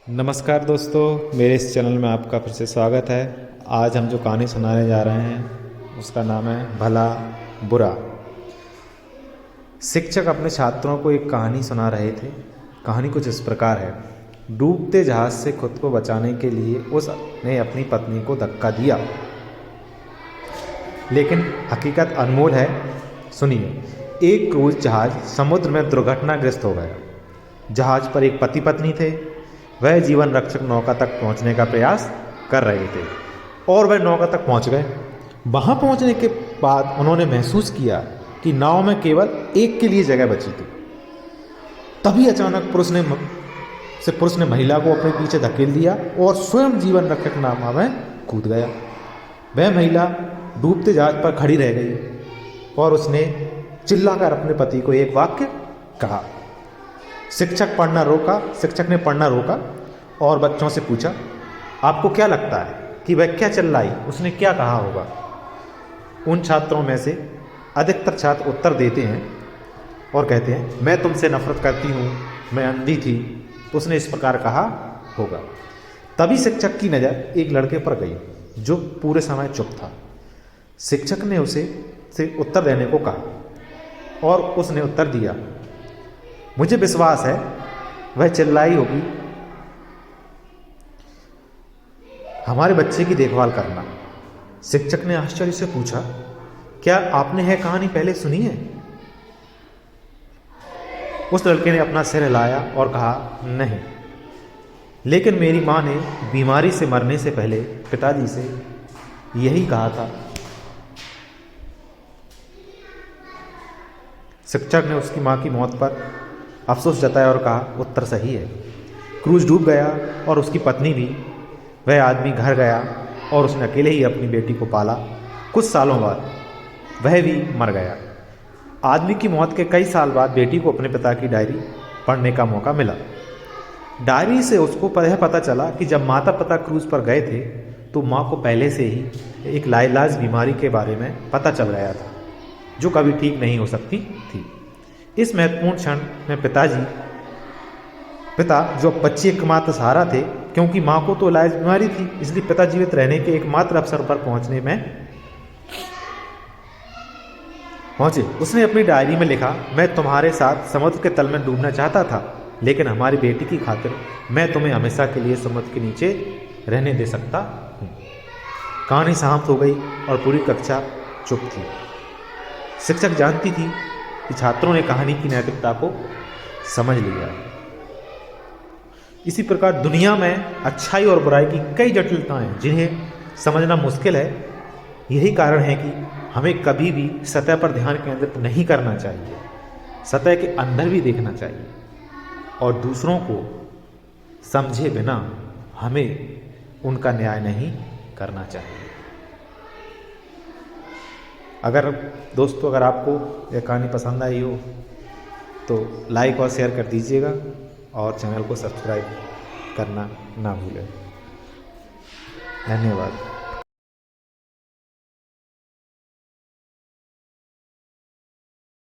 नमस्कार दोस्तों, मेरे इस चैनल में आपका फिर से स्वागत है। आज हम जो कहानी सुनाने जा रहे हैं उसका नाम है भला बुरा। शिक्षक अपने छात्रों को एक कहानी सुना रहे थे। कहानी कुछ इस प्रकार है। डूबते जहाज से खुद को बचाने के लिए उसने अपनी पत्नी को धक्का दिया, लेकिन हकीकत अनमोल है। सुनिए। एक क्रूज जहाज समुद्र में दुर्घटनाग्रस्त हो गया। जहाज पर एक पति पत्नी थे। वह जीवन रक्षक नौका तक पहुंचने का प्रयास कर रहे थे और वह नौका तक पहुंच गए। वहां पहुंचने के बाद उन्होंने महसूस किया कि नाव में केवल एक के लिए जगह बची थी। तभी अचानक पुरुष ने महिला को अपने पीछे धकेल दिया और स्वयं जीवन रक्षक नाव में कूद गया। वह महिला डूबते जहाज पर खड़ी रह गई और उसने चिल्लाकर अपने पति को एक वाक्य कहा। शिक्षक ने पढ़ना रोका और बच्चों से पूछा, आपको क्या लगता है कि वह क्या चिल्लाई, उसने क्या कहा होगा? उन छात्रों में से अधिकतर छात्र उत्तर देते हैं और कहते हैं, मैं तुमसे नफरत करती हूँ, मैं अंधी थी, उसने इस प्रकार कहा होगा। तभी शिक्षक की नज़र एक लड़के पर गई जो पूरे समय चुप था। शिक्षक ने उसे उत्तर देने को कहा और उसने उत्तर दिया, मुझे विश्वास है वह चिल्लाई होगी हमारे बच्चे की देखभाल करना। शिक्षक ने आश्चर्य से पूछा, क्या आपने यह कहानी पहले सुनी है? उस लड़के ने अपना सिर हिलाया और कहा, नहीं, लेकिन मेरी माँ ने बीमारी से मरने से पहले पिताजी से यही कहा था। शिक्षक ने उसकी माँ की मौत पर अफसोस जताया और कहा, उत्तर सही है। क्रूज डूब गया और उसकी पत्नी भी। वह आदमी घर गया और उसने अकेले ही अपनी बेटी को पाला। कुछ सालों बाद वह भी मर गया। आदमी की मौत के कई साल बाद बेटी को अपने पिता की डायरी पढ़ने का मौका मिला। डायरी से उसको यह पता चला कि जब माता पिता क्रूज पर गए थे तो माँ को पहले से ही एक लाइलाज बीमारी के बारे में पता चल गया था जो कभी ठीक नहीं हो सकती थी। इस महत्वपूर्ण क्षण में पिता जो बच्चे एकमात्र सहारा थे, क्योंकि माँ को तो इलाज बीमारी थी, इसलिए पिता जीवित रहने के एकमात्र अवसर पर पहुंचे। उसने अपनी डायरी में लिखा, मैं तुम्हारे साथ समुद्र के तल में डूबना चाहता था, लेकिन हमारी बेटी की खातिर मैं तुम्हें हमेशा के लिए समुद्र के नीचे रहने दे सकता हूँ। कहानी समाप्त हो गई और पूरी कक्षा चुप थी। शिक्षक जानती थी कि छात्रों ने कहानी की नैतिकता को समझ लिया। इसी प्रकार दुनिया में अच्छाई और बुराई की कई जटिलताएं हैं जिन्हें समझना मुश्किल है। यही कारण है कि हमें कभी भी सतह पर ध्यान केंद्रित नहीं करना चाहिए। सतह के अंदर भी देखना चाहिए और दूसरों को समझे बिना हमें उनका न्याय नहीं करना चाहिए। अगर आपको यह कहानी पसंद आई हो तो लाइक और शेयर कर दीजिएगा और चैनल को सब्सक्राइब करना ना भूलें। धन्यवाद।